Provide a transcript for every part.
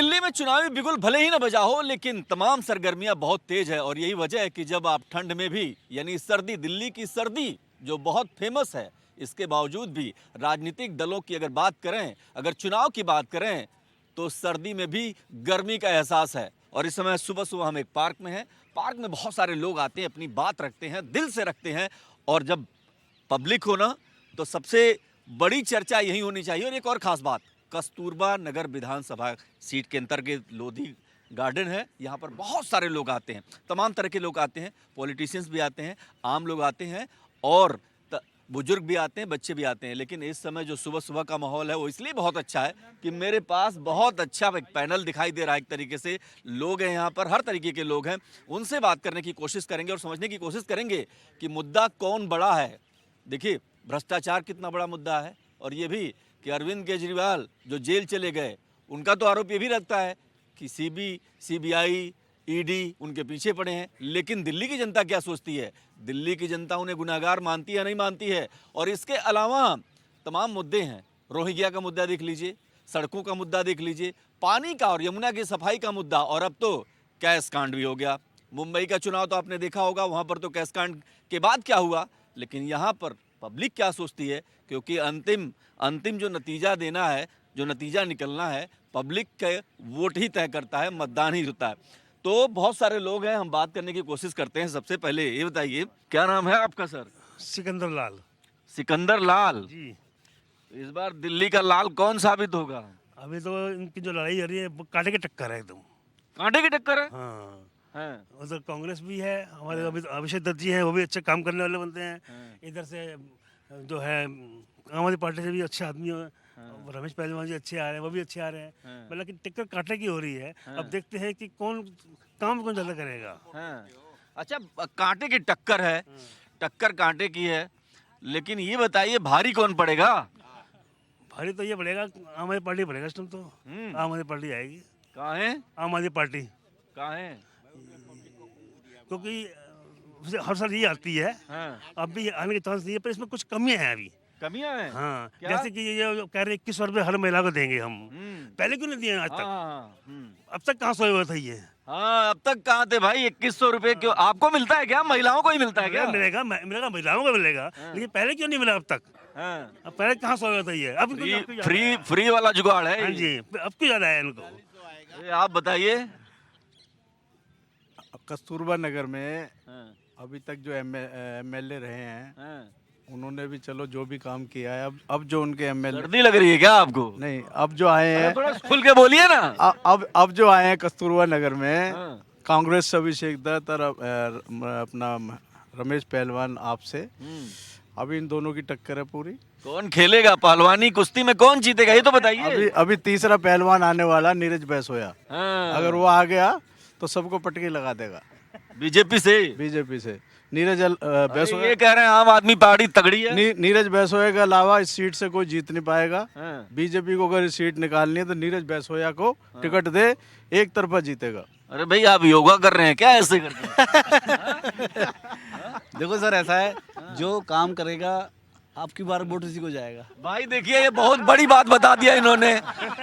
दिल्ली में चुनावी बिगुल भले ही न बजा हो, लेकिन तमाम सरगर्मियां बहुत तेज है। और यही वजह है कि जब आप ठंड में भी, यानी सर्दी, दिल्ली की सर्दी जो बहुत फेमस है, इसके बावजूद भी राजनीतिक दलों की अगर बात करें, अगर चुनाव की बात करें, तो सर्दी में भी गर्मी का एहसास है। और इस समय सुबह सुबह हम एक पार्क में हैं। पार्क में बहुत सारे लोग आते हैं, अपनी बात रखते हैं, दिल से रखते हैं। और जब पब्लिक हो ना, तो सबसे बड़ी चर्चा यही होनी चाहिए। और एक और खास बात, कस्तूरबा नगर विधानसभा सीट के अंतर्गत लोधी गार्डन है। यहाँ पर बहुत सारे लोग आते हैं, तमाम तरह के लोग आते हैं, पॉलिटिशियंस भी आते हैं, आम लोग आते हैं, और बुजुर्ग भी आते हैं, बच्चे भी आते हैं। लेकिन इस समय जो सुबह सुबह का माहौल है वो इसलिए बहुत अच्छा है कि मेरे पास बहुत अच्छा एक पैनल दिखाई दे रहा है। एक तरीके से लोग हैं यहाँ पर, हर तरीके के लोग हैं। उनसे बात करने की कोशिश करेंगे और समझने की कोशिश करेंगे कि मुद्दा कौन बड़ा है। देखिए, भ्रष्टाचार कितना बड़ा मुद्दा है, और ये भी कि अरविंद केजरीवाल जो जेल चले गए, उनका तो आरोप ये भी लगता है कि सीबीआई, ईडी उनके पीछे पड़े हैं। लेकिन दिल्ली की जनता क्या सोचती है? दिल्ली की जनता उन्हें गुनहगार मानती है, नहीं मानती है? और इसके अलावा तमाम मुद्दे हैं। रोहिंग्या का मुद्दा देख लीजिए, सड़कों का मुद्दा देख लीजिए, पानी का और यमुना की सफाई का मुद्दा, और अब तो कैश कांड भी हो गया। मुंबई का चुनाव तो आपने देखा होगा, वहाँ पर तो कैश कांड के बाद क्या हुआ। लेकिन यहाँ पर पब्लिक क्या सोचती है, क्योंकि अंतिम जो नतीजा देना है, जो नतीजा निकलना है, पब्लिक के वोट ही तय करता है, मतदान ही होता है। तो बहुत सारे लोग हैं, हम बात करने की कोशिश करते हैं। सबसे पहले ये बताइए, क्या नाम है आपका सर? सिकंदर लाल सिकंदर लाल जी। इस बार दिल्ली का लाल कौन साबित होगा? अभी तो इनकी जो लड़ाई हो रही है वो कांटे की टक्कर है एकदम। कांटे की टक्कर है। हाँ, हैं? उधर कांग्रेस भी है, हमारे अभी अभिषेक दत्त जी हैं, वो भी अच्छे काम करने वाले बनते हैं। इधर से जो है आम आदमी पार्टी से भी अच्छे आदमी है, रमेश पहलवान जी अच्छे आ रहे हैं, वो भी अच्छे आ रहे हैं। मतलब कि टक्कर कांटे की हो रही है। अब देखते हैं कि कौन ज़्यादा करेगा। अच्छा, कांटे की टक्कर है, टक्कर कांटे की है, लेकिन ये बताइए भारी कौन पड़ेगा? भारी तो ये पड़ेगा, आम आदमी पार्टी पड़ेगा इस टाइम तो। आम आदमी पार्टी आएगी। कहाँ है आम आदमी पार्टी? कहाँ है? क्योंकि हर साल ये आती है, अब भी आने के चांस नहीं है, पर इसमें कुछ कमियां हैं अभी। कमियां हैं? हाँ, क्या? जैसे कि ये जो कह रहे 21 रुपए हर महिला को देंगे हम, पहले क्यों नहीं दिए आज तक? अब तक कहाँ सोए हुए थे ये? हाँ, अब तक कहाँ थे भाई? 2100 रुपए क्यों आपको मिलता है क्या? महिलाओं को ही मिलता है क्या? मिलेगा, महिलाओं को मिलेगा, लेकिन पहले क्यों नहीं मिला अब तक? अब पहले कहाँ सोए हुए थे ये? अब फ्री वाला जुगाड़ है। हाँ जी, अब क्यों ज्यादा है इनको? आप बताइए। कस्तूरबा नगर में अभी तक जो एमएलए रहे हैं, उन्होंने भी चलो जो भी काम किया है। अब जो उनके एमएलए, सर्दी लग रही है क्या आपको? नहीं, अब जो आए हैं, थोड़ा खुल के बोलिए ना। अब जो आए हैं कस्तूरबा नगर में, कांग्रेस से अभिषेक दत्त और अपना रमेश पहलवान आपसे, अभी इन दोनों की टक्कर है पूरी। कौन खेलेगा पहलवानी कुश्ती में? कौन जीतेगा ये तो बताइए। अभी तीसरा पहलवान आने वाला, नीरज बैसोया। अगर वो आ गया तो सबको पटकी लगा देगा। बीजेपी से नीरज बैसोया, ये कह रहे हैं आम आदमी पार्टी तगड़ी है। नीरज बैसोया के अलावा इस सीट से कोई जीत नहीं पाएगा। बीजेपी को अगर सीट निकालनी है तो नीरज बैसोया को टिकट दे, एक तरफा जीतेगा। अरे भाई, आप योगा कर रहे हैं क्या? ऐसे करते हैं? देखो सर, ऐसा है, जो काम करेगा आपकी बार वोट उसी को जाएगा। भाई देखिए, ये बहुत बड़ी बात बता दिया इन्होंने।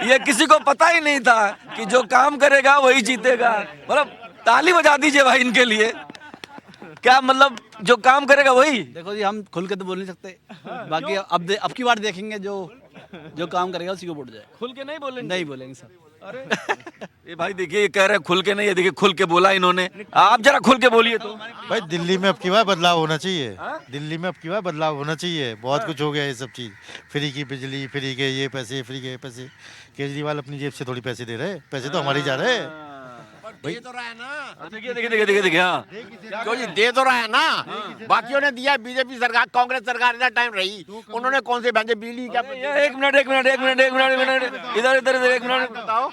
ये किसी को पता ही नहीं था कि जो काम करेगा वही जीतेगा। मतलब ताली बजा दीजिए भाई इनके लिए। क्या मतलब, जो काम करेगा वही? देखो जी, हम खुल के तो बोल नहीं सकते, बाकी अब की बार देखेंगे, जो काम करेगा उसी को वोट जाएगा। खुल के नहीं बोलेंगे? नहीं बोलेंगे सर। अरे ये भाई देखिए, ये कह रहे हैं खुल के नहीं, ये देखिए खुल के बोला इन्होंने। आप जरा खुल के बोलिए तो। भाई दिल्ली में अब की बार बदलाव होना चाहिए। दिल्ली में अब की बार बदलाव होना चाहिए। बहुत कुछ हो गया ये सब चीज़, फ्री की बिजली, फ्री के ये पैसे, फ्री के पैसे। केजरीवाल अपनी जेब से थोड़ी पैसे दे रहे, पैसे तो हमारे ही जा रहे हैं। दे तो रहा है ना। देखिए हाँ। क्यों जी, दे तो रहा है ना। बाकियों ने दिया, बीजेपी सरकार, कांग्रेस सरकार इतना टाइम रही, उन्होंने कौन से भेजे? बिजली क्या? एक मिनट इधर एक मिनट बताओ,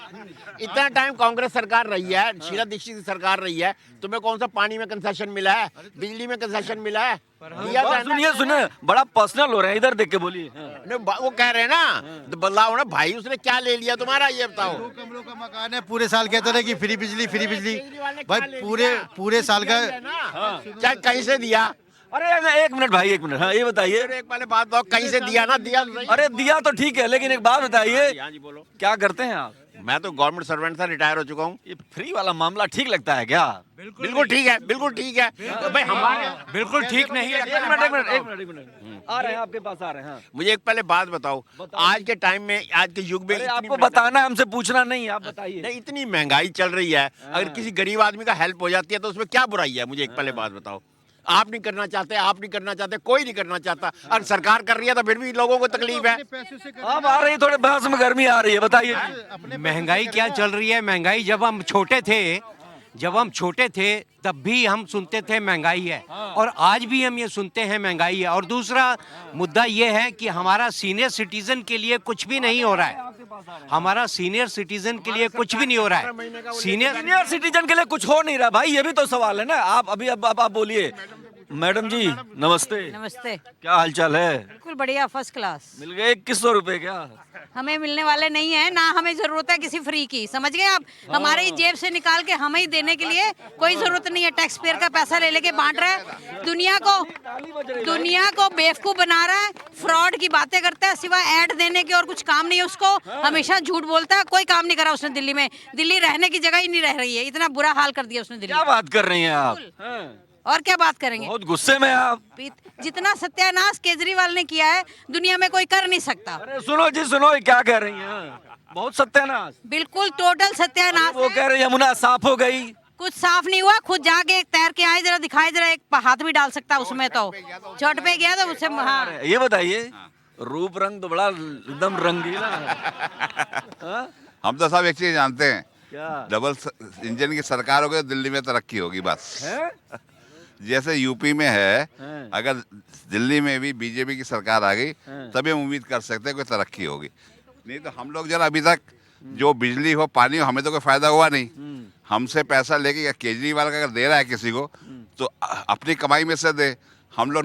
इतना टाइम कांग्रेस सरकार रही है, शीला दीक्षित की सरकार रही है, तुम्हें कौन सा पानी में कंसेशन मिला है? बिजली में कंसेशन मिला है? दिया था ना। सुनिए, बड़ा पर्सनल हो रहे हैं, इधर देख के बोलिए। वो कह रहे हैं ना, तो बदलाव होना। भाई उसने क्या ले लिया तुम्हारा, ये बताओ। 2 कमरों का मकान है, पूरे साल कहते रहे कि फ्री बिजली, फ्री बिजली। केजरीवाल ने भाई क्या ले लिया? पूरे साल का चाहे कहीं से दिया। अरे एक मिनट भाई, एक मिनट। हाँ, ये बताइए। एक पहले बात बताओ, कहीं से दिया ना दिया? अरे दिया तो ठीक है, लेकिन एक बात बताइए, हाँ जी बोलो। क्या करते हैं आप? मैं तो गवर्नमेंट सर्वेंट था, रिटायर हो चुका हूँ। ये फ्री वाला मामला ठीक लगता है क्या? बिल्कुल ठीक है, बिल्कुल ठीक है। तो भाई हमारे बिल्कुल ठीक नहीं है। एक मिनट आ रहे हैं, आपके पास आ रहे हैं। हाँ। मुझे एक पहले बात बताओ, आज के टाइम में, आज के युग में अरे इतनी आपको महंगाई- बताना है, हमसे पूछना नहीं, आप बताइए। नहीं, इतनी महंगाई चल रही है, अगर किसी गरीब आदमी का हेल्प हो जाती है तो उसमें क्या बुराई है? मुझे एक पहले बात बताओ। आप नहीं करना चाहते, आप नहीं करना चाहते, कोई नहीं करना चाहता, अगर सरकार कर रही है तो फिर भी लोगों को तकलीफ है। अब आ रही है, थोड़े बहस में गर्मी आ रही है, बताइए। महंगाई क्या चल रही है? महंगाई जब हम छोटे थे तब भी हम सुनते थे महंगाई है, और आज भी हम ये सुनते हैं महंगाई है। और दूसरा मुद्दा ये है कि हमारा सीनियर सिटीजन के लिए कुछ भी नहीं हो रहा है। हमारा सीनियर सिटीजन के लिए कुछ भी नहीं हो रहा है। सीनियर सिटीजन के लिए कुछ हो नहीं रहा भाई, ये भी तो सवाल है ना। आप अभी अब आप बोलिए। मैडम जी नमस्ते। नमस्ते। क्या हालचाल है? बिल्कुल बढ़िया, फर्स्ट क्लास। मिल गए 2100 रुपए क्या? हमें मिलने वाले नहीं है ना, हमें जरूरत है किसी फ्री की, समझ गए आप? हमारे ही जेब से निकाल के हमें ही देने के लिए कोई जरूरत नहीं है। टैक्स पेयर का पैसा ले लेके बांट रहा है, दुनिया को बेवकूफ बना रहा है, फ्रॉड की बातें करता है, सिवाय ऐड देने के और कुछ काम नहीं है उसको। हमेशा झूठ बोलता है, कोई काम नहीं करा उसने दिल्ली में। दिल्ली रहने की जगह ही नहीं रह रही है, इतना बुरा हाल कर दिया उसने दिल्ली क्या में। बात कर रही हैं आप? और क्या बात करेंगे? बहुत गुस्से में हैं आप। जितना सत्यानाश केजरीवाल ने किया है दुनिया में कोई कर नहीं सकता। अरे सुनो जी सुनो, ये क्या कह रही हैं? बहुत सत्यानाश। बिल्कुल टोटल सत्यानाश वो है। कह रही यमुना साफ हो गई। कुछ साफ नहीं हुआ, खुद जाके एक तैर के आए, जरा दिखाई, जरा एक हाथ भी डाल सकता उसमें तो। चोट पे गया तो उससे हाँ। ये बताइए, रूप रंग तो बड़ा एकदम रंगीला है। हाँ? हम तो सब एक चीज जानते हैं, क्या डबल इंजन की सरकार होगी तो दिल्ली में तरक्की होगी बस। है? जैसे यूपी में है, हैं। अगर दिल्ली में भी बीजेपी की सरकार आ गई हैं। तभी हम उम्मीद कर सकते हैं कोई तरक्की होगी। नहीं तो हम लोग जरा अभी तक जो बिजली हो पानी हो हमें तो कोई फायदा हुआ नहीं। हमसे पैसा लेके या केजरीवाल का अगर दे रहा है किसी को तो अपनी कमाई में से दे। हम लोग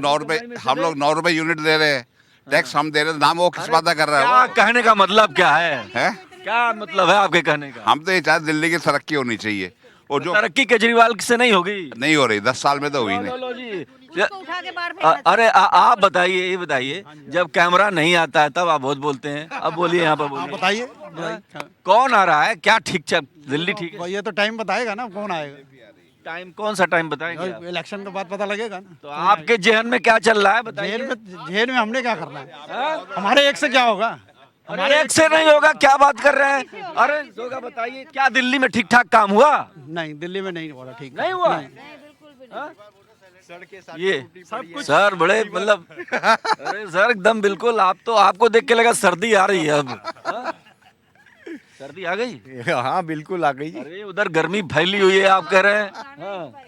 9 रुपए यूनिट दे रहे हैं, टैक्स हम दे रहे हैं, नाम वो किस बात का कर रहा क्या है वो? कहने का मतलब क्या है? है? क्या मतलब है आपके कहने का? हम तो ये चाहते दिल्ली की तरक्की होनी चाहिए, और जो तरक्की केजरीवाल से नहीं होगी। नहीं हो रही 10 साल में तो हुई नहीं। लो जी। उसको उठा के बाहर फेंक अरे आप बताइए, ये बताइए, जब कैमरा नहीं आता है तब आप बहुत बोलते हैं। अब बोलिए, यहाँ पर बोलिए। बताइए। कौन आ रहा है? क्या ठीक चल, दिल्ली ठीक है? ये तो टाइम बताएगा ना कौन आएगा। टाइम कौन सा टाइम बताएंगे आप? इलेक्शन के बाद पता लगेगा ना। तो आपके जहन में क्या चल रहा है बताइए? जेल में हमने क्या करना है? हमारे एक से क्या होगा? हमारे एक से नहीं होगा, क्या बात कर रहे हैं? अरे होगा, बताइए, क्या दिल्ली में ठीक ठाक काम हुआ? नहीं, दिल्ली में नहीं हो रहा ठीक। नहीं हुआ। ये सर बड़े मतलब, अरे सर एकदम बिल्कुल, आप तो, आपको देख के लगा सर्दी आ रही है अब। हाँ? सर्दी आ गई? हाँ बिल्कुल आ गई। अरे उधर गर्मी फैली हुई है, आप कह रहे हैं। हाँ।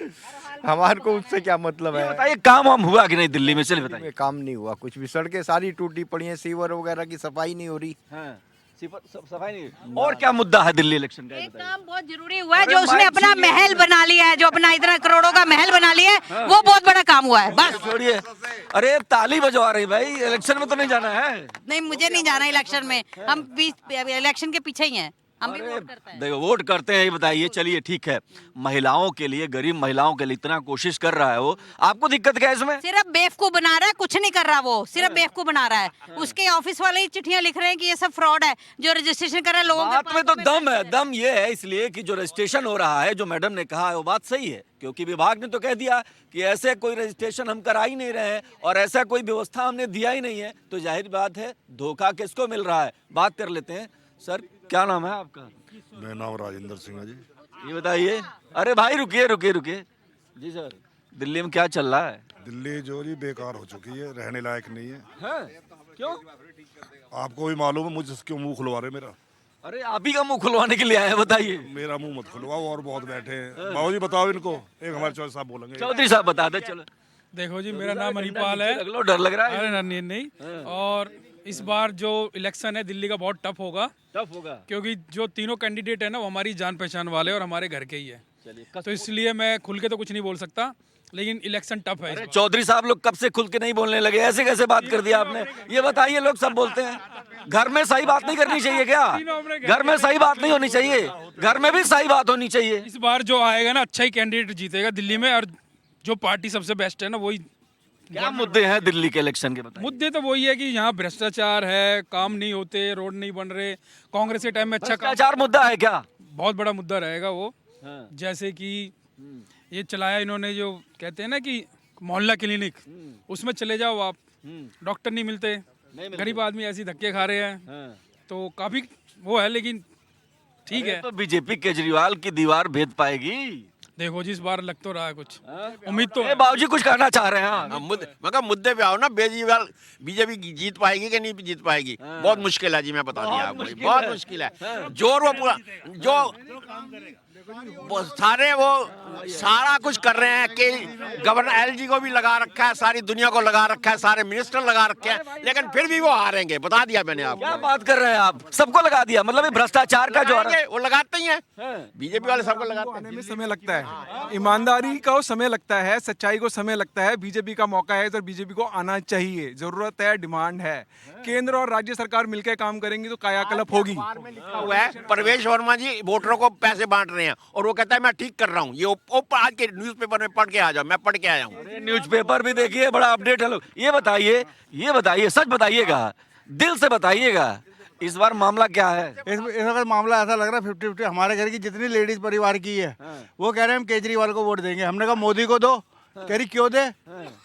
हमारे को उससे क्या मतलब ये है? बताइए, काम वाम हुआ कि नहीं दिल्ली में? चलिए बताइए। काम नहीं हुआ कुछ भी, सड़कें सारी टूटी पड़ी हैं, सीवर वगैरह की सफाई नहीं हो रही। हाँ। सफाई नहीं। और क्या मुद्दा है दिल्ली इलेक्शन का? एक काम बहुत जरूरी हुआ है, जो उसने अपना महल बना लिया है, जो अपना इतना करोड़ों का महल बना लिया है, वो बहुत बड़ा काम हुआ है। बस छोड़िए। अरे ताली बजवा रही भाई, इलेक्शन में तो नहीं जाना है। नहीं, मुझे नहीं जाना इलेक्शन में, हम इलेक्शन के पीछे ही हैं, हम भी वोट करते हैं। देखो वोट करते हैं, ये बताइए। चलिए ठीक है, महिलाओं के लिए, गरीब महिलाओं के लिए इतना कोशिश कर रहा है वो, आपको दिक्कत क्या है इसमें? सिर्फ बेवकूफ बना रहा है, कुछ नहीं कर रहा वो, सिर्फ बेवकूफ बना रहा है। उसके ऑफिस वाले ही चिट्ठियां लिख रहे हैं कि ये सब फ्रॉड है, जो रजिस्ट्रेशन कर रहा है लोगों के बात में तो पास दम है। दम ये है इसलिए कि जो रजिस्ट्रेशन हो रहा है, जो मैडम ने कहा है वो बात सही है, क्योंकि विभाग ने तो कह दिया कि ऐसे कोई रजिस्ट्रेशन हम करा ही नहीं रहे हैं और ऐसा कोई व्यवस्था हमने दिया ही नहीं है, तो जाहिर बात है धोखा किसको मिल रहा है। बात कर लेते हैं। सर क्या नाम है आपका? मेरा नाम राजेंद्र सिंह है जी। ये बताइए। अरे भाई रुकिए रुकिए रुकिए जी सर, दिल्ली में क्या चल रहा है? दिल्ली जो जी बेकार हो चुकी है, रहने लायक नहीं है। क्यों? आपको भी मालूम है, मुझे क्यों मुंह खुलवा रहे मेरा? अरे आप ही का मुंह खुलवाने के लिए आए हैं, बताइए। मेरा मुंह मत खुलवाओ, और बहुत बैठे हैं। बाबू जी बताओ इनको, एक हमारे चौधरी साहब बोलेंगे। चौधरी साहब बता दे। चलो देखो जी, मेरा नाम मणिपाल है। लग लो, डर लग रहा है। अरे नहीं नहीं, और इस बार जो इलेक्शन है दिल्ली का बहुत टफ होगा, क्योंकि जो तीनों कैंडिडेट है ना वो हमारी जान पहचान वाले और हमारे घर के ही है, तो इसलिए मैं खुल के तो कुछ नहीं बोल सकता, लेकिन इलेक्शन टफ है इस बार। चौधरी साहब लोग कब से खुल के नहीं बोलने लगे? ऐसे कैसे बात कर दिया आपने? ये बताइए, लोग सब बोलते हैं। घर में सही बात नहीं करनी चाहिए क्या? घर में सही बात नहीं होनी चाहिए, घर में भी सही बात होनी चाहिए। इस बार जो आएगा ना अच्छा ही कैंडिडेट जीतेगा दिल्ली में, और जो पार्टी सबसे बेस्ट है ना वही क्या मुद्दे हैं दिल्ली के इलेक्शन के बताइए। मुद्दे तो वही है कि यहाँ भ्रष्टाचार है, काम नहीं होते, रोड नहीं बन रहे। कांग्रेस के टाइम में अच्छा काम, भ्रष्टाचार मुद्दा है क्या? बहुत बड़ा मुद्दा रहेगा वो। जैसे कि ये चलाया इन्होंने, जो कहते हैं ना कि मोहल्ला क्लिनिक, उसमें चले जाओ आप, डॉक्टर नहीं मिलते, गरीब आदमी ऐसे धक्के खा रहे हैं, तो काफी वो है। लेकिन ठीक है, तो बीजेपी केजरीवाल की दीवार भेद पाएगी। देखो जिस बार लग तो रहा है कुछ, उम्मीद तो ए, बाबूजी कुछ कहना चाह रहे हैं। मगर मुद्दे पे आओ ना, बेजीवाल बीजेपी जीत पाएगी कि नहीं जीत पाएगी? बहुत मुश्किल है जी, मैं बता दिया आपको, बहुत मुश्किल है। जोर वो पूरा जो वो सारा कुछ कर रहे हैं कि गवर्नर एलजी को भी लगा रखा है, सारी दुनिया को लगा रखा है, सारे मिनिस्टर लगा रखे हैं, लेकिन फिर भी वो हारेंगे, बता दिया मैंने आपको। क्या बात कर रहे हैं आप? सबको लगा दिया, मतलब ये भ्रष्टाचार का जो वो लगाते ही हैं, बीजेपी वाले सबको लगाते हैं। समय लगता है, ईमानदारी का समय लगता है, सच्चाई को समय लगता है। बीजेपी का मौका है, तो बीजेपी को आना चाहिए, जरूरत है, डिमांड है। केंद्र और राज्य सरकार मिलकर काम करेंगी तो कायाकल्प होगी। हुआ है परवेश वर्मा जी वोटरों को पैसे बांट रहे हैं और वो कहता है मैं ठीक कर रहा हूँ। ये आज के न्यूज़पेपर में पढ़ के आ जाओ, मैं पढ़ के आया हूँ। न्यूज़पेपर भी देखिए, बड़ा अपडेट है लोग। ये बताइए, सच बताइएगा, दिल से बताइएगा, इस बार मामला क्या है? इस वक्त मामला ऐसा लग रहा है 50-50। हमारे घर की जितनी लेडीज परिवार की है वो कह रहे हैं हम केजरीवाल को वोट देंगे। हमने कहा मोदी को दो। कह रही क्यों दे?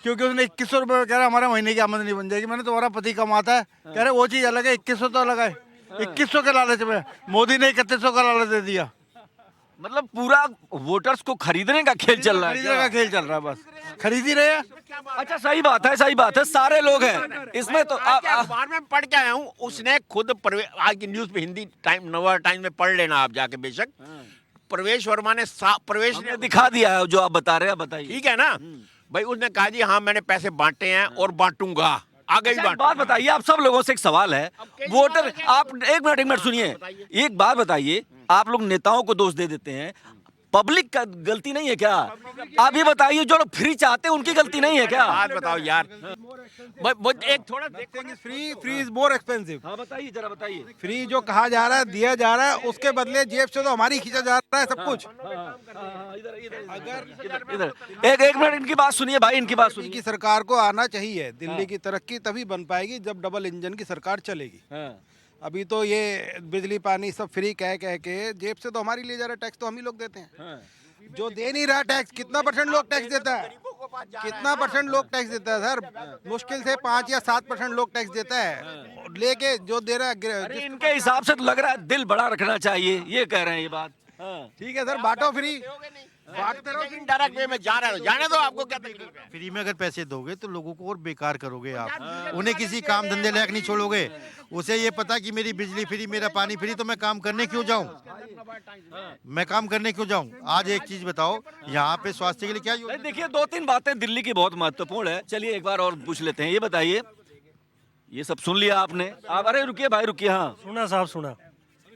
क्योंकि उसने 2100 रुपये कह रहा हमारे महीने की आमदनी बन जाएगी। मैंने तुम्हारा पति कमाता है, कह रहे वो चीज़ अलग है, 2100 तो अलग है। 2100 के लालच में मोदी ने 3100 का लालच दे दिया। मतलब पूरा वोटर्स को खरीदने का खेल चल रहा है। खरीदने का खेल चल रहा है, बस खरीद ही रहे हैं। अच्छा, सही बात है, सारे लोग हैं इसमें। तो अखबार में पढ़ के आया हूँ, उसने खुद आज की न्यूज़ पे हिंदी नवा टाइम में पढ़ लेना आप जाके, बेशक प्रवेश वर्मा ने प्रवेश ने दिखा दिया है जो आप बता रहे हैं, बताइए। ठीक है ना भाई, उसने कहा जी हाँ मैंने पैसे बांटे हैं और बांटूंगा, आगे भी बात बताइए। आप सब लोगों से एक सवाल है, वोटर, आप एक मिनट सुनिए, एक बात बताइए। आप लोग नेताओं को दोष दे देते हैं, पब्लिक का गलती नहीं है क्या? आप ये बताइए, जो लोग फ्री चाहते हैं उनकी गलती नहीं है क्या? बात बताओ यार, एक थोड़ा फ्री इज मोर एक्सपेंसिव। हाँ बताइए, जरा बताइए। फ्री जो कहा जा रहा है, दिया जा रहा है, उसके बदले जेब से तो हमारी खींचा जा रहा है सब कुछ। इधर एक मिनट इनकी बात सुनिए भाई, इनकी बात सुनिए। की सरकार को आना चाहिए, दिल्ली की तरक्की तभी बन पाएगी जब डबल इंजन की सरकार चलेगी। अभी तो ये बिजली पानी सब फ्री कह के जेब से तो हमारी ले जा रहा है, टैक्स तो हम ही लोग देते हैं। जो दे नहीं रहा टैक्स, कितना % लोग टैक्स देता है? कितना % लोग टैक्स देता है सर? मुश्किल से 5 या 7% लोग टैक्स देता है, लेके जो दे रहा है। इनके हिसाब से तो लग रहा है दिल बड़ा रखना चाहिए, ये कह रहे हैं ये बात। ठीक है सर, बांटो फ्री, बांटते रहो, इनडायरेक्ट वे में जा रहे हो, जाने दो, आपको क्या तकलीफ है? फ्री में अगर पैसे दोगे तो लोगों को और बेकार करोगे आप, उन्हें किसी काम धंधे लायक नहीं छोड़ोगे। उसे ये पता कि मेरी बिजली फ्री, मेरा पानी फ्री, तो मैं काम करने क्यों जाऊं? मैं काम करने क्यों जाऊं? आज एक चीज बताओ, यहाँ पे स्वास्थ्य के लिए क्या योजना? देखिए, 2-3 बातें दिल्ली की बहुत महत्वपूर्ण है। चलिए एक बार और पूछ लेते हैं। ये बताइए, ये सब सुन लिया आपने? आप अरे रुकिए भाई, रुकिए। हाँ सुना साहब, सुना।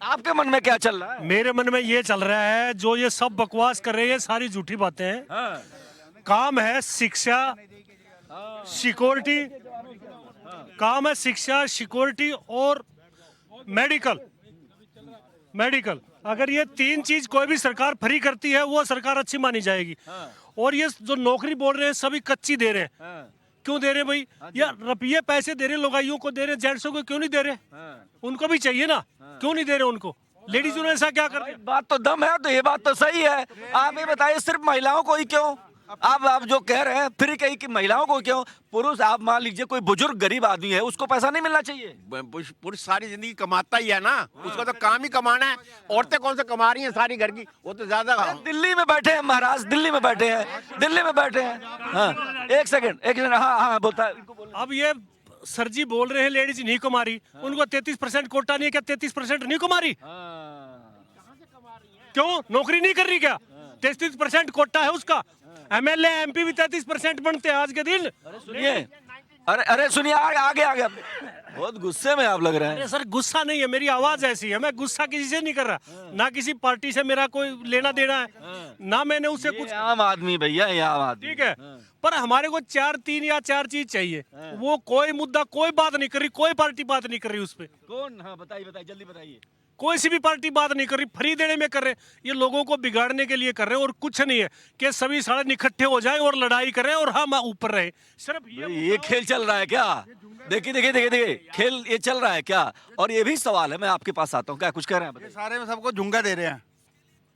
आपके मन में क्या चल रहा है? मेरे मन में ये चल रहा है, जो ये सब बकवास कर रहे हैं, सारी झूठी बातें हैं। काम है शिक्षा, सिक्योरिटी, काम है शिक्षा, सिक्योरिटी और मेडिकल। अगर ये 3 चीज कोई भी सरकार फ्री करती है, वो सरकार अच्छी मानी जाएगी। और ये जो नौकरी बोल रहे हैं सभी कच्ची दे रहे हैं। क्यों दे रहे हैं भाई? यार रुपये पैसे दे रहे हैं, लोगाइयों को दे रहे हैं, जेंट्सों को क्यों नहीं दे रहे? उनको भी चाहिए ना, क्यों नहीं दे रहे उनको? लेडीज ने ऐसा क्या कर? बात तो दम है, तो ये बात तो सही है। आप ये बताइए, सिर्फ महिलाओं को ही क्यों? आप जो कह रहे हैं फिर कहीं कि महिलाओं को क्यों? पुरुष, आप मान लीजिए कोई बुजुर्ग गरीब आदमी है, उसको पैसा नहीं मिलना चाहिए? पुरुष सारी जिंदगी कमाता ही है ना, उसका तो काम ही कमाना है। औरतें कौन से कमा रही हैं सारी घर की? वो तो ज्यादा दिल्ली में बैठे हैं महाराज, दिल्ली में बैठे हैं। हाँ एक सेकंड। हाँ बोलता है। अब ये सर जी बोल रहे हैं लेडीज नहीं कमा रही, उनको 33% कोटा नहीं है क्या? 33% नहीं कमा रही? क्यों नौकरी नहीं कर रही क्या? 33% कोटा है उसका। MLA MP भी 33% बनते हैं आज के दिन। अरे सुनिए, आगे बहुत गुस्से में आप लग रहे हैं। अरे सर, गुस्सा नहीं है, मेरी आवाज ऐसी है। मैं गुस्सा किसी से नहीं कर रहा, ना किसी पार्टी से मेरा कोई लेना देना है, ना मैंने उससे कुछ। आम आदमी भैया, ये आम आदमी। ठीक है, पर हमारे को 3 या 4 चीज चाहिए। वो कोई मुद्दा, कोई बात नहीं कर रही, कोई पार्टी बात नहीं कर रही उस पर। कौन? हाँ बताइए, जल्दी बताइए। कोई सी भी पार्टी बात नहीं कर रही, फ्री देने में कर रहे, ये लोगों को बिगाड़ने के लिए कर रहे हैं और कुछ नहीं है कि सभी सारे इकट्ठे हो जाएं और लड़ाई करें और हम ऊपर रहे। सिर्फ ये खेल चल रहा है क्या? देखिए देखिए देखिए देखिए, खेल ये चल रहा है क्या? और ये भी सवाल है, मैं आपके पास आता हूँ, क्या कुछ कह रहे हैं ये बताइए। सारे में सबको झुंगा दे रहे हैं।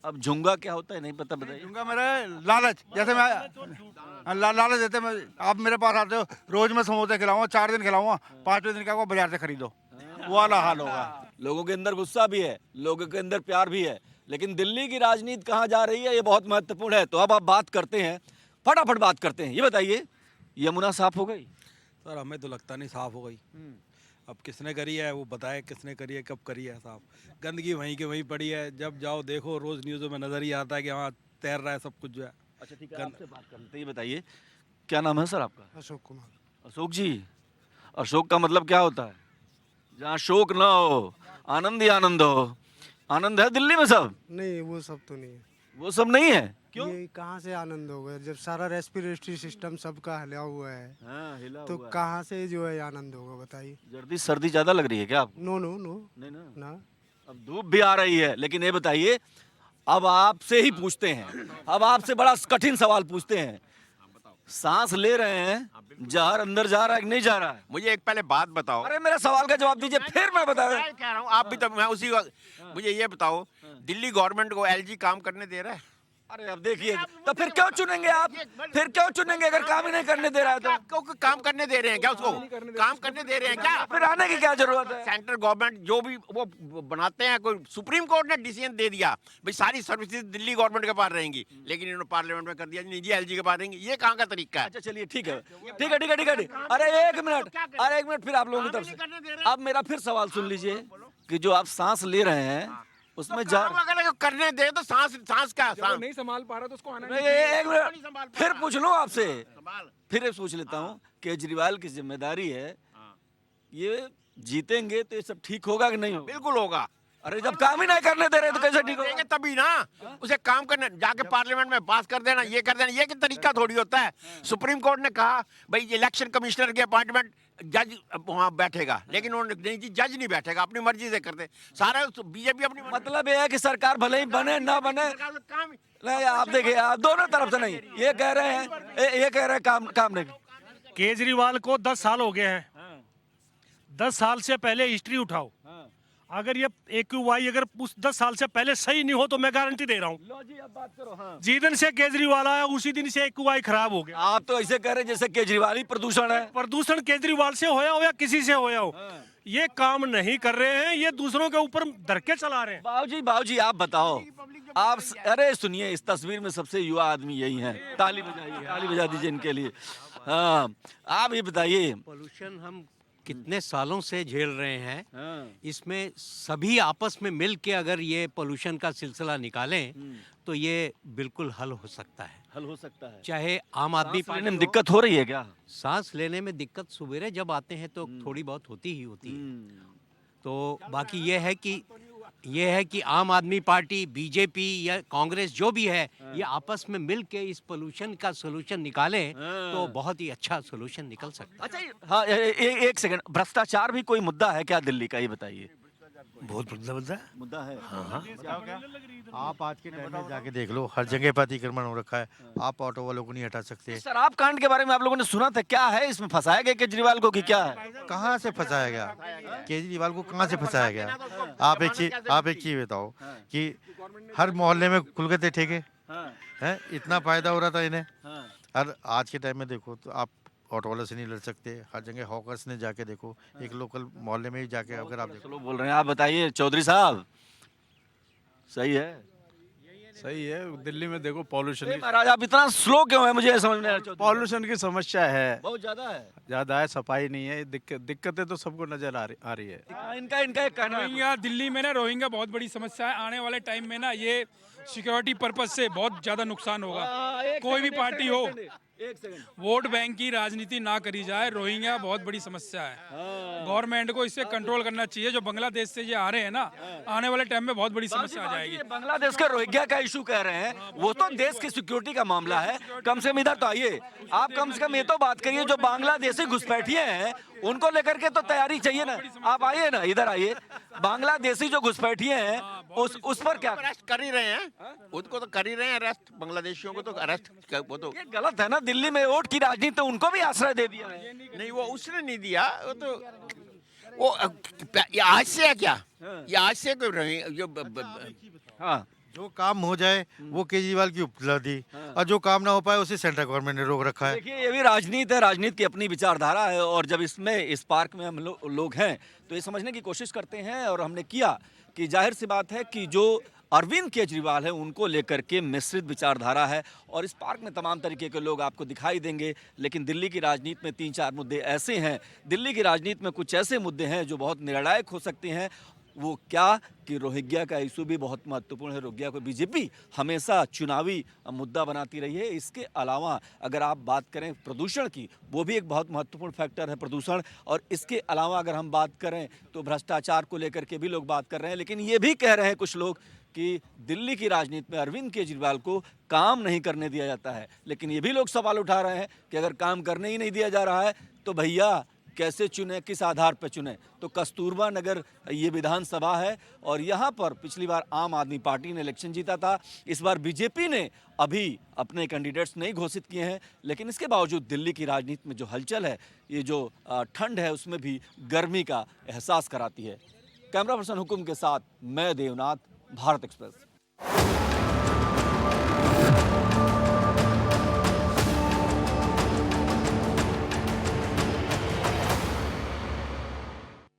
अब झुंगा क्या होता है नहीं पता, बताइए। झुंगा मेरा लालच, जैसे मैं लालच देते मैं, आप मेरे पास आते हो, रोज मैं समोसे खिलाऊंगा, 4 दिन खिलाऊंगा, 5वें दिन क्या होगा, बाजार से खरीदो, वो वाला हाल होगा। लोगों के अंदर गुस्सा भी है, लोगों के अंदर प्यार भी है, लेकिन दिल्ली की राजनीति कहाँ जा रही है ये बहुत महत्वपूर्ण है। तो अब आप बात करते हैं, फटाफट बात करते हैं। ये बताइए, यमुना साफ हो गई? सर हमें तो लगता नहीं साफ हो गई। अब किसने करी है वो बताए, किसने करी है, कब करी है साफ। गंदगी वहीं के वहीं पड़ी है, जब जाओ देखो रोज न्यूज़ों में नजर ही आता है कि वहाँ तैर रहा है सब कुछ जो है। अच्छा ठीक है, आपसे बात कर लेते हैं। ये बताइए, क्या नाम है सर आपका? अशोक कुमार। अशोक जी, अशोक का मतलब क्या होता है? जहाँ शोक ना हो, आनंद ही आनंद हो। आनंद है दिल्ली में सब? नहीं वो सब तो नहीं है। वो सब नहीं है, क्यों? ये कहाँ से आनंद होगा जब सारा रेस्पिरेटरी सिस्टम सबका हिला हुआ है, तो कहाँ से जो है आनंद होगा बताइए। जल्दी सर्दी ज्यादा लग रही है क्या आपको? नो नो नो नहीं ना, ना। अब धूप भी आ रही है, लेकिन ये बताइए, अब आपसे ही पूछते हैं, अब आपसे बड़ा कठिन सवाल पूछते हैं। सांस ले रहे हैं, जहर अंदर जा रहा है कि नहीं जा रहा है? मुझे एक पहले बात बताओ। अरे मेरा सवाल का जवाब दीजिए, फिर मैं बता रहा मैं कह रहा हूँ, आप भी तो, मैं उसी मुझे ये बताओ, दिल्ली गवर्नमेंट को एलजी काम करने दे रहा है? अरे अब देखिए, तो फिर क्यों चुनेंगे आप? फिर क्यों चुनेंगे अगर काम ही नहीं करने दे रहा है तो? क्योंकि काम करने दे रहे हैं क्या उसको? काम करने दे रहे हैं क्या? फिर आने की क्या जरूरत है? सेंट्रल गवर्नमेंट जो भी वो बनाते हैं, कोई सुप्रीम कोर्ट ने डिसीजन दे दिया भाई सारी सर्विसेज दिल्ली गवर्नमेंट के पास रहेंगी, लेकिन इन्होंने पार्लियामेंट में कर दिया नहीं जी एलजी के पास रहेंगी। ये कहाँ का तरीका है? अच्छा चलिए ठीक है, ठीक है ठीक है ठीक है। अरे एक मिनट, अरे एक मिनट, फिर आप लोगों की तरफ से अब मेरा फिर सवाल सुन लीजिए कि जो आप सांस ले रहे हैं उसमें जा अगर करने दे तो सांस का नहीं संभाल पा रहा तो उसको आना एक मिनट फिर पूछ लूं आपसे, फिर पूछ लेता हूं। केजरीवाल की जिम्मेदारी है, ये जीतेंगे तो ये सब ठीक होगा कि नहीं होगा? बिल्कुल होगा। अरे जब काम ही नहीं करने दे रहे तो कैसे ठीक देंगे? होगा? तभी ना उसे काम करने, जाके पार्लियामेंट में पास कर देना, ये कर देना, ये तरीका थोड़ी होता है। सुप्रीम कोर्ट ने कहा भाई इलेक्शन कमिश्नर की अपॉइंटमेंट जज वहाँ बैठेगा, लेकिन उन्होंने नहीं जी, जज नहीं बैठेगा, अपनी मर्जी से करते सारा। बीजेपी अपनी मतलब ये है कि सरकार भले ही बने ना बने, काम नहीं आप देखिए, आप दोनों तरफ से नहीं, ये कह रहे हैं, ये कह रहे हैं काम नहीं। केजरीवाल को 10 साल हो गए हैं। 10 साल से पहले हिस्ट्री उठाओ, अगर ये AQI अगर उस 10 साल से पहले सही नहीं हो तो मैं गारंटी दे रहा हूँ, लो जी अब बात करो। हाँ। जिस दिन से केजरीवाल आया उसी दिन से AQI खराब हो गया। आप तो ऐसे कह रहे हैं जैसे केजरीवाल ही प्रदूषण है। प्रदूषण केजरीवाल से होया हो या किसी से होया हो, ये काम नहीं कर रहे हैं, ये दूसरों के ऊपर धरके चला रहे हैं। बाबूजी आप बताओ, आप अरे सुनिए, इस तस्वीर में सबसे युवा आदमी यही है, ताली बजाइए, ताली बजा दीजिए इनके लिए। हाँ आप ये बताइए, पोल्यूशन हम कितने सालों से झेल रहे हैं, इसमें सभी आपस में मिल के अगर ये पोल्यूशन का सिलसिला निकालें तो ये बिल्कुल हल हो सकता है। हल हो सकता है। चाहे आम आदमी सांस लेने में दिक्कत हो रही है क्या? सांस लेने में दिक्कत सवेरे जब आते हैं तो थोड़ी बहुत होती ही होती है। तो बाकी ये है कि आम आदमी पार्टी, बीजेपी या कांग्रेस जो भी है, ये आपस में मिल के इस पोल्यूशन का सोल्यूशन निकालें तो बहुत ही अच्छा सोल्यूशन निकल सकता है। अच्छा हाँ, एक सेकंड, भ्रष्टाचार भी कोई मुद्दा है क्या दिल्ली का, ये बताइए। बहुत मुद्दा है। आप आज के टाइम में जाके देख लो, हर जगह पर अतिक्रमण हो रखा है, आप ऑटो वालों को नहीं हटा सकते। शराब कांड के बारे में आप लोगों ने सुना था, क्या है इसमें? फंसाया गया केजरीवाल को कि क्या है? कहाँ से फंसाया गया केजरीवाल को? कहाँ से फंसाया गया? आप एक चीज बताओ कि हर मोहल्ले में खुल गए थे ठेके, हैं? इतना फायदा हो रहा था इन्हें। और आज के टाइम में देखो तो आप ऑटो वाले से नहीं लड़ सकते, हर जगह हॉकर्स ने जाके देखो, एक लोकल मोहल्ले में ही जाके अगर आप देखो। लोग बोल रहे हैं, आप बताइए चौधरी साहब, सही है? सही है। दिल्ली में देखो पॉल्यूशन महाराज आप इतना स्लो क्यों है, मुझे समझ में नहीं आ रहा। पॉल्यूशन की समस्या है, बहुत ज्यादा है। ज्यादा है, सफाई नहीं है, दिक्कतें तो सबको नजर आ रही है। इनका एक कहना है। रोहिंग्या दिल्ली में ना, रोहिंग्या बहुत बड़ी समस्या है। आने वाले टाइम में ना ये सिक्योरिटी पर्पज से बहुत ज्यादा नुकसान होगा। कोई भी पार्टी हो, वोट बैंक की राजनीति ना करी जाए। रोहिंग्या बहुत बड़ी समस्या है, गवर्नमेंट को इससे कंट्रोल करना चाहिए। जो बांग्लादेश से ये आ रहे हैं ना, आने वाले टाइम में बहुत बड़ी समस्या आ जाएगी। बांग्लादेश का रोहिंग्या का इशू कह रहे हैं, वो तो देश की सिक्योरिटी का मामला है। कम से कम इधर तो आइए, आप कम से कम ये तो बात करिए, जो बांग्लादेशी घुसपैठिए हैं उनको लेकर के तो तैयारी चाहिए ना। आप आइए ना, इधर आइए। बांग्लादेशी जो घुसपैठिए हैं उस पर क्या? अरेस्ट कर ही रहे हैं, उनको तो कर ही रहे हैं अरेस्ट, बांग्लादेशियों को तो अरेस्ट, वो तो ये गलत है ना। दिल्ली में वोट की राजनीति, तो उनको भी आश्रय दे दिया है। नहीं, वो उसने नहीं दिया, वो तो वो ये आज से है क्या? ये आज से कोई जो हाँ, जो काम हो जाए वो केजरीवाल की उपलब्धि, और जो काम ना हो पाए उसे सेंट्रल गवर्नमेंट ने रोक रखा है। देखिए ये भी राजनीति है, राजनीति की अपनी विचारधारा है। और जब इस पार्क में हम लोग हैं तो ये समझने की कोशिश करते हैं, और हमने किया कि जाहिर सी बात है कि जो अरविंद केजरीवाल है उनको लेकर के मिश्रित विचारधारा है। और इस पार्क में तमाम तरीके के लोग आपको दिखाई देंगे, लेकिन दिल्ली की राजनीति में 3-4 मुद्दे ऐसे हैं, दिल्ली की राजनीति में कुछ ऐसे मुद्दे हैं जो बहुत निर्णायक हो सकते हैं। वो क्या कि रोहिंग्या का इशू भी बहुत महत्वपूर्ण है। रोहिंग्या को बीजेपी हमेशा चुनावी मुद्दा बनाती रही है। इसके अलावा अगर आप बात करें प्रदूषण की, वो भी एक बहुत महत्वपूर्ण फैक्टर है प्रदूषण। और इसके अलावा अगर हम बात करें तो भ्रष्टाचार को लेकर के भी लोग बात कर रहे हैं। लेकिन ये भी कह रहे हैं कुछ लोग कि दिल्ली की राजनीति में अरविंद केजरीवाल को काम नहीं करने दिया जाता है। लेकिन ये भी लोग सवाल उठा रहे हैं कि अगर काम करने ही नहीं दिया जा रहा है तो भैया कैसे चुने, किस आधार पर चुने? तो कस्तूरबा नगर ये विधानसभा है, और यहाँ पर पिछली बार आम आदमी पार्टी ने इलेक्शन जीता था। इस बार बीजेपी ने अभी अपने कैंडिडेट्स नहीं घोषित किए हैं। लेकिन इसके बावजूद दिल्ली की राजनीति में जो हलचल है, ये जो ठंड है, उसमें भी गर्मी का एहसास कराती है। कैमरा पर्सन हुकुम के साथ मैं देवनाथ, भारत एक्सप्रेस।